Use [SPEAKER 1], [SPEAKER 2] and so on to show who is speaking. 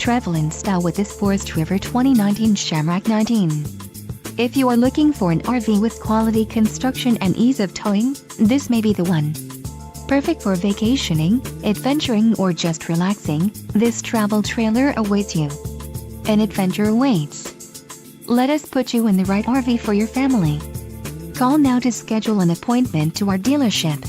[SPEAKER 1] Travel in style with this Forest River 2019 Shamrock 19. If you are looking for an RV with quality construction and ease of towing, this may be the one. Perfect for vacationing, adventuring, or just relaxing, this travel trailer awaits you. An adventure awaits. Let us put you in the right RV for your family. Call now to schedule an appointment to our dealership.